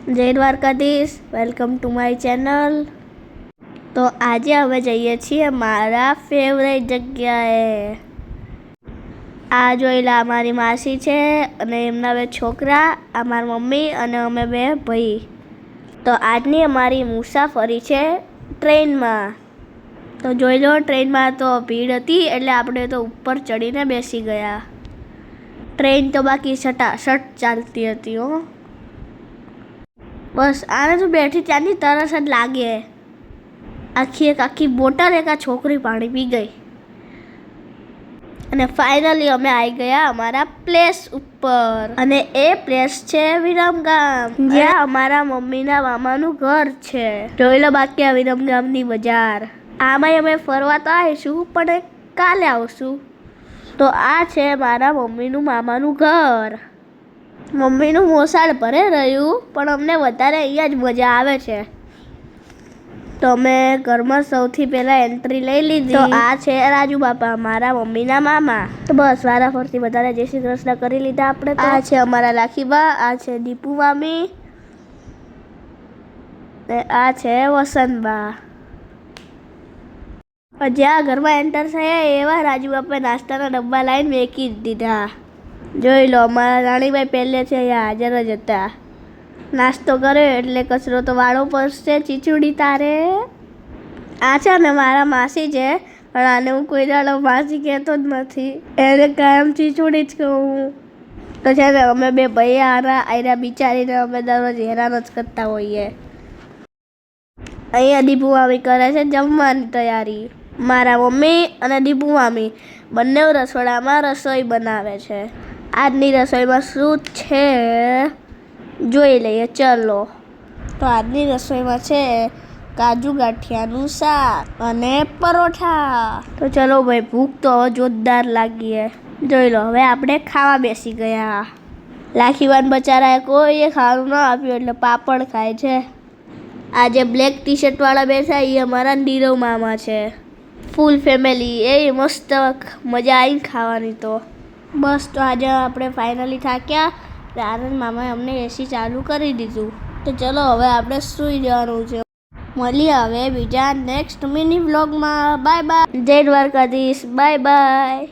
જય Dwarkadhish, welcome to my channel. તો આજે અમે જઈએ છીએ મારા ફેવરેટ જગ્યાએ। આ જોઈલા અમારી માસી છે અને એમના બે છોકરા, આ મારી મમ્મી અને અમે બે ભાઈ। તો આજની અમારી મુસાફરી છે ટ્રેનમાં। તો જોઈ લો, ટ્રેનમાં તો ભીડ હતી એટલે આપણે તો ઉપર ચડીને બેસી ગયા। ટ્રેન તો બાકી સટાસટ ચાલતી હતી હો। બસ આને તો બેઠી ત્યાંની તરસ જ લાગે। આખી બોટલ એક આ છોકરી પાણી પી ગઈ અને ફાઇનલી અમે આવી ગયા અમારા પ્લેસ ઉપર, અને એ પ્લેસ છે વિરમગામ, જ્યાં અમારા મમ્મીના મામાનું ઘર છે। જોઈ લો બાકી આ વિરમગામની બજાર। આમાંય અમે ફરવા તો આવીશું પણ કાલે આવશું। તો આ છે મારા મમ્મીનું મામાનું ઘર। મમ્મીનું મોસાળ ભરે રહ્યું પણ અમને વધારે અહીંયા જ મજા આવે છે। તો અમે ઘરમાં સૌથી પહેલા એન્ટ્રી લઈ લીધી। તો આ છે રાજુ બાપા, મારા મમ્મીના મામા। તો બસ વારાફરતી બધાને જય શ્રી કૃષ્ણ કરી લીધા આપણે। તો આ છે અમારા લાખીબા, આ છે દીપુ મામી ને આ છે વસંતબા। જ્યાં ઘરમાં એન્ટર થયા એવા રાજુ બાપાએ નાસ્તાના ડબ્બા લાવીને મેકી દીધા। જોઈ લો અમારા રાણીભાઈ પહેલેથી અહીંયા હાજર જ હતા। નાસ્તો કર્યો એટલે કચરો તો વાળો પડશે ચીચુડી તારે। આ છે ને મારા માસી છે, પણ આને હું કોઈ દાડો માસી કહેતો જ નથી, એને કાયમ ચીચુડી જ કહું। તો છે ને અમે બે ભાઈ આયરા બિચારીને અમે દરરોજ હેરાન જ કરતા હોઈએ। અહીંયા દીપુ મામી કરે છે જમવાની તૈયારી। મારા મમ્મી અને દીપુ મામી બંને રસોડામાં રસોઈ બનાવે છે। આજની રસોઈમાં શું છે જોઈ લઈએ ચલો। તો આજની રસોઈમાં છે કાજુ ગાંઠિયાનું શાક અને પરોઠા। તો ચલો ભાઈ, ભૂખ તો જોરદાર લાગી છે। જોઈ લો હવે આપણે ખાવા બેસી ગયા। લાખીવાન બચારાએ કોઈએ ખાવાનું ન આપ્યું એટલે પાપડ ખાય છે। આ જે બ્લેક ટી શર્ટ વાળા બેઠા એ અમારા નીરવ મામા છે। ફૂલ ફેમિલી, એ મસ્ત મજા આવી ખાવાની। તો બસ તો આજે આપણે ફાઇનલી થાક્યા, આનંદ મામાએ અમને એસી ચાલુ કરી દીધું। તો ચલો હવે આપણે સૂઈ જવાનું છે। મળીએ હવે બીજા નેક્સ્ટ મિની વ્લોગમાં। બાય બાય, જય દ્વારકાધીશ, બાય બાય।